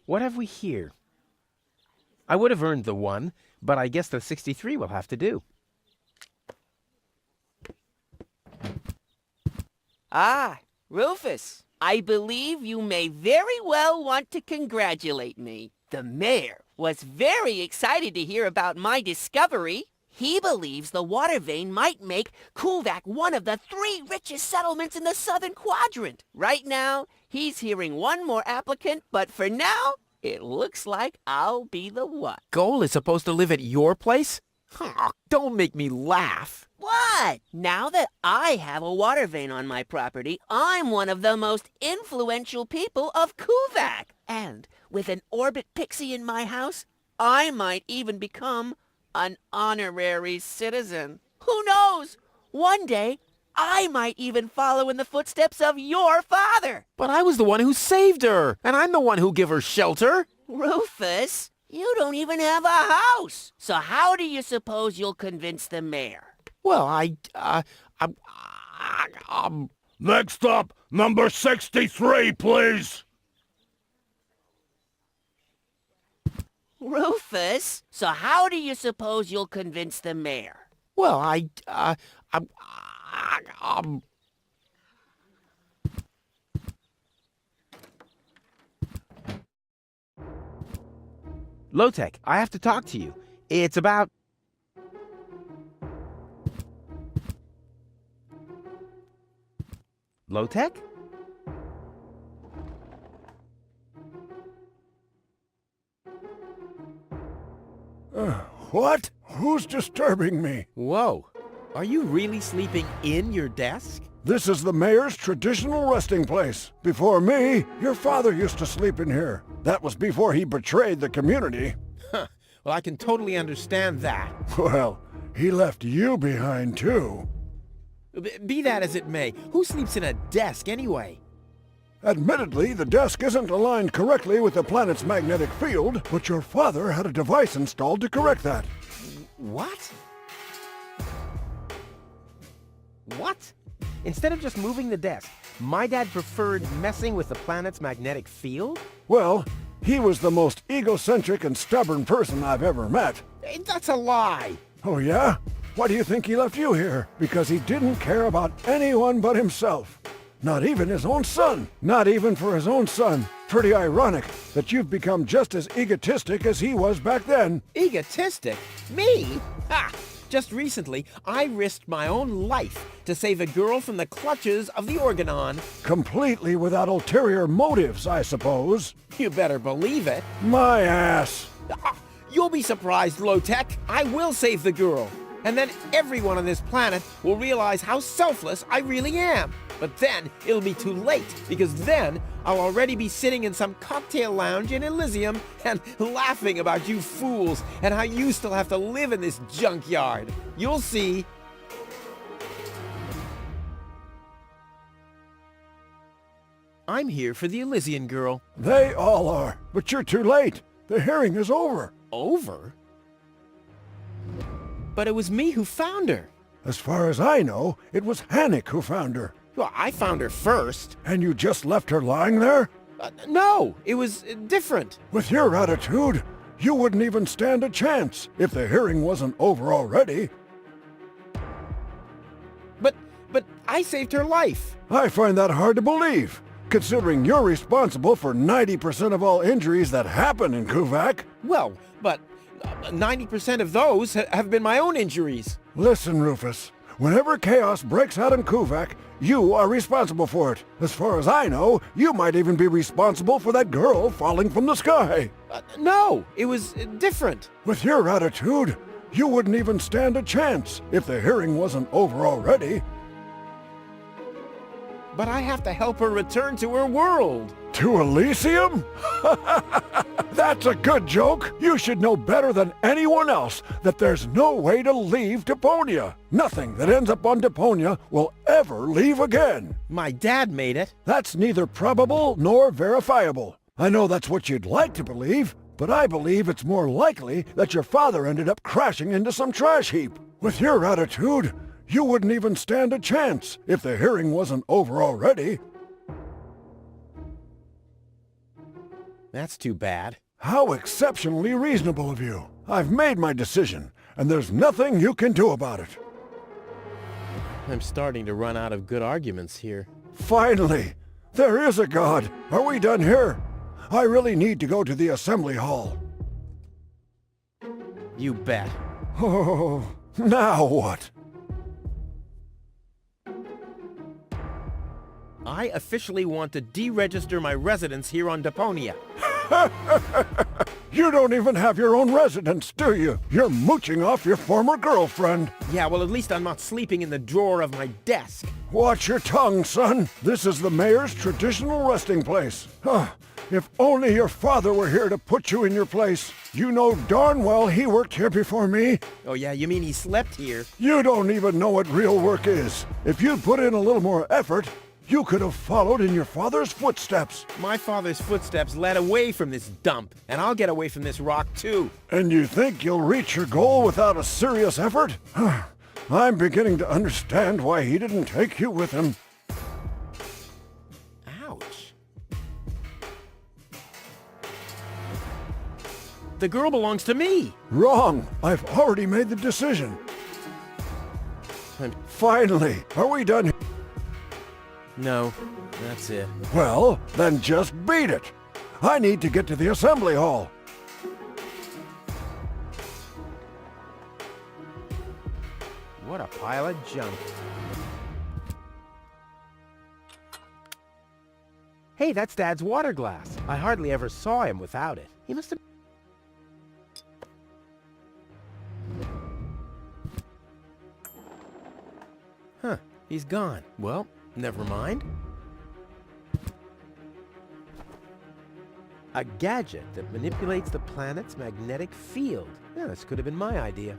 What have we here? I would have earned the 1, but I guess the 63 will have to do. Ah, Rufus, I believe you may very well want to congratulate me. The mayor was very excited to hear about my discovery. He believes the water vein might make Kuvak one of the 3 richest settlements in the southern quadrant. Right now, he's hearing one more applicant, but for now, it looks like I'll be the one. Goal is supposed to live at your place? Don't make me laugh. What? Now that I have a water vein on my property, I'm one of the most influential people of Kuvak. And with an orbit pixie in my house, I might even become an honorary citizen. Who knows? One day, I might even follow in the footsteps of your father. But I was the one who saved her, and I'm the one who gave her shelter. Rufus, you don't even have a house. So how do you suppose you'll convince the mayor? Well, Next up, number 63, please. Rufus, so how do you suppose you'll convince the mayor? well, Low-Tech, I have to talk to you. It's about... Low-Tech? What? Who's disturbing me? Whoa. Are you really sleeping in your desk? This is the mayor's traditional resting place. Before me, your father used to sleep in here. That was before he betrayed the community. Huh. Well, I can totally understand that. Well, he left you behind too. Be that as it may, who sleeps in a desk anyway? Admittedly, the desk isn't aligned correctly with the planet's magnetic field, but your father had a device installed to correct that. What? What? Instead of just moving the desk, my dad preferred messing with the planet's magnetic field? Well, he was the most egocentric and stubborn person I've ever met. That's a lie! Oh yeah? Why do you think he left you here? Because he didn't care about anyone but himself. Not even his own son. Not even for his own son. Pretty ironic that you've become just as egotistic as he was back then. Egotistic? Me? Ha! Just recently, I risked my own life to save a girl from the clutches of the Organon. Completely without ulterior motives, I suppose. You better believe it. My ass. You'll be surprised, Low-Tech. I will save the girl. And then everyone on this planet will realize how selfless I really am. But then it'll be too late, because then I'll already be sitting in some cocktail lounge in Elysium and laughing about you fools and how you still have to live in this junkyard. You'll see. I'm here for the Elysian girl. They all are, but you're too late. The hearing is over. Over? But it was me who found her. As far as I know, it was Hannick who found her. Well, I found her first. And you just left her lying there? No, it was different. With your attitude, you wouldn't even stand a chance if the hearing wasn't over already. But I saved her life. I find that hard to believe, considering you're responsible for 90% of all injuries that happen in Kuvak. Well, but 90% of those have been my own injuries. Listen, Rufus. Whenever chaos breaks out in Kuvak, you are responsible for it. As far as I know, you might even be responsible for that girl falling from the sky. No, it was different. With your attitude, you wouldn't even stand a chance if the hearing wasn't over already. But I have to help her return to her world. To Elysium? That's a good joke. You should know better than anyone else that there's no way to leave Deponia. Nothing that ends up on Deponia will ever leave again. My dad made it. That's neither probable nor verifiable. I know that's what you'd like to believe, but I believe it's more likely that your father ended up crashing into some trash heap. With your attitude, you wouldn't even stand a chance if the hearing wasn't over already. That's too bad. How exceptionally reasonable of you. I've made my decision, and there's nothing you can do about it. I'm starting to run out of good arguments here. Finally! There is a God! Are we done here? I really need to go to the assembly hall. You bet. Oh, now what? I officially want to deregister my residence here on Deponia. You don't even have your own residence, do you? You're mooching off your former girlfriend. Yeah, well, at least I'm not sleeping in the drawer of my desk. Watch your tongue, son. This is the mayor's traditional resting place. If only your father were here to put you in your place. You know darn well he worked here before me. Oh yeah, you mean he slept here? You don't even know what real work is. If you'd put in a little more effort, you could have followed in your father's footsteps. My father's footsteps led away from this dump, and I'll get away from this rock too. And you think you'll reach your goal without a serious effort? I'm beginning to understand why he didn't take you with him. Ouch. The girl belongs to me. Wrong. I've already made the decision. Finally, are we done? No, that's it. Well, then just beat it. I need to get to the assembly hall. What a pile of junk. Hey, that's Dad's water glass. I hardly ever saw him without it. He must have... Huh, he's gone. Well, never mind. A gadget that manipulates the planet's magnetic field. Yeah, this could have been my idea.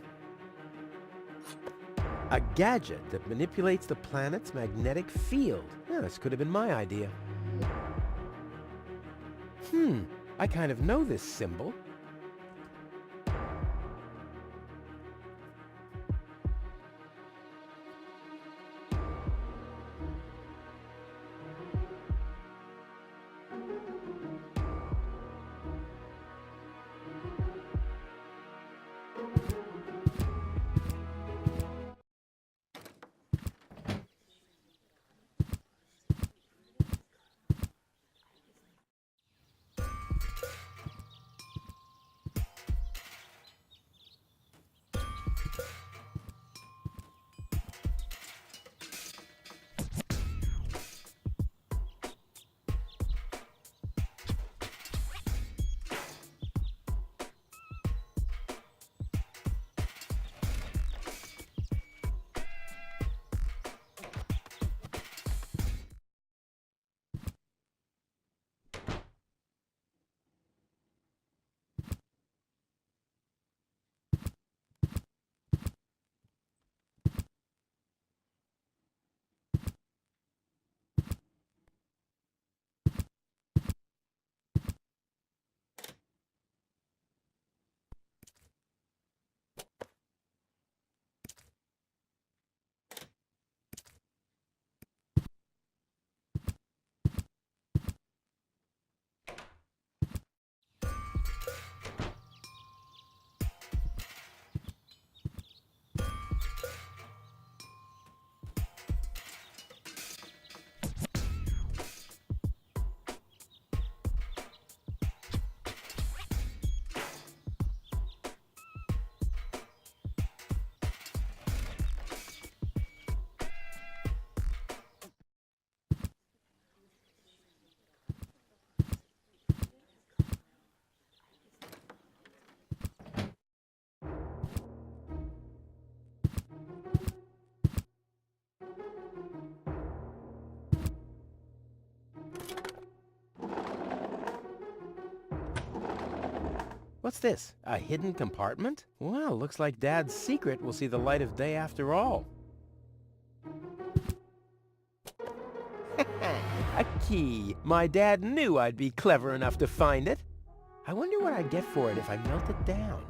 A gadget that manipulates the planet's magnetic field. Yeah, this could have been my idea. I kind of know this symbol. What's this? A hidden compartment? Well, looks like Dad's secret will see the light of day after all. A key. My dad knew I'd be clever enough to find it. I wonder what I'd get for it if I melt it down.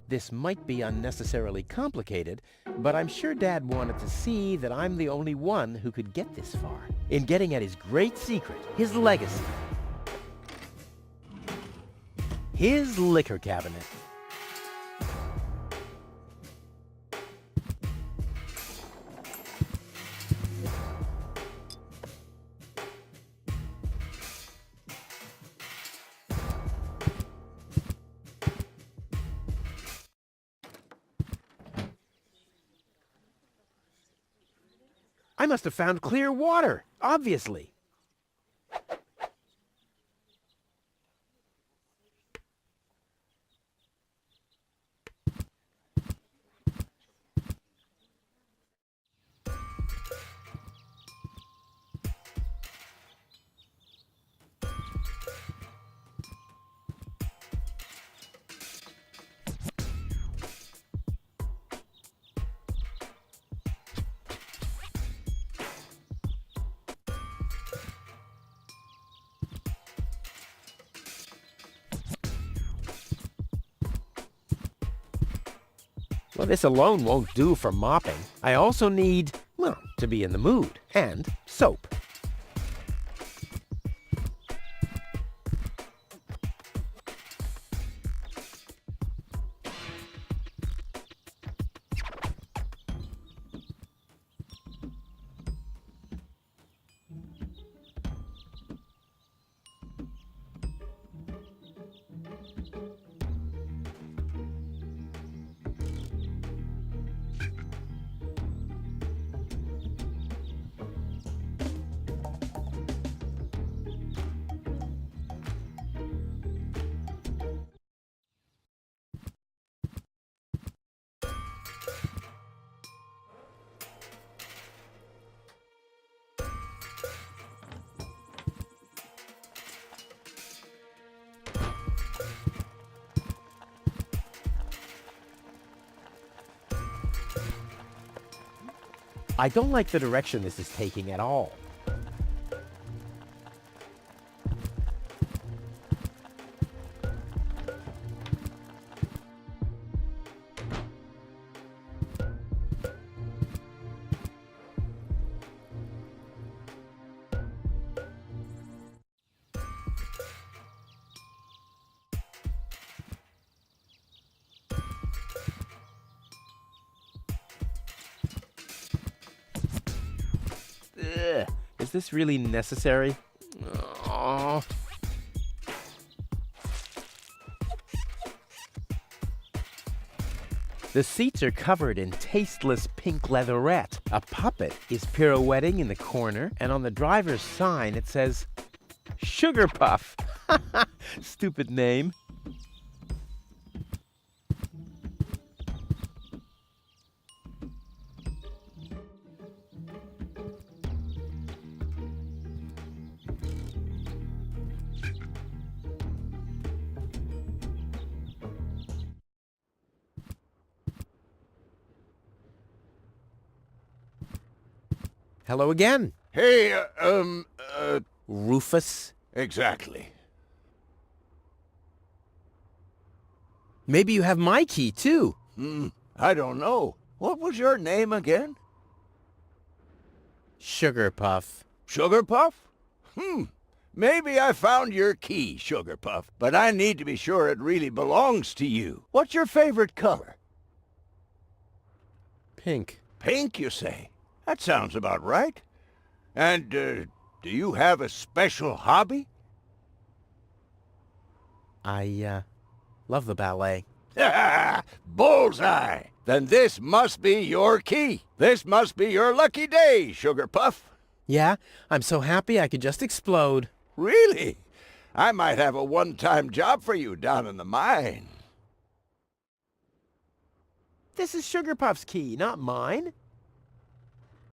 This might be unnecessarily complicated, but I'm sure Dad wanted to see that I'm the only one who could get this far in getting at his great secret, his legacy. His liquor cabinet. I must have found clear water, obviously. Well, this alone won't do for mopping. I also need, well, to be in the mood, and soap. I don't like the direction this is taking at all. Ugh, is this really necessary? Aww. The seats are covered in tasteless pink leatherette. A puppet is pirouetting in the corner, and on the driver's sign it says, Sugarpuff. Stupid name. Hello again. Hey, Rufus. exactly. Maybe you have my key, too. I don't know. What was your name again? Sugarpuff. Sugarpuff? Maybe I found your key, Sugarpuff, but I need to be sure it really belongs to you. What's your favorite color? Pink. Pink, you say? That sounds about right. And, do you have a special hobby? I love the ballet. Bullseye! Then this must be your key. This must be your lucky day, Sugarpuff. Yeah, I'm so happy I could just explode. Really? I might have a one-time job for you down in the mine. This is Sugarpuff's key, not mine.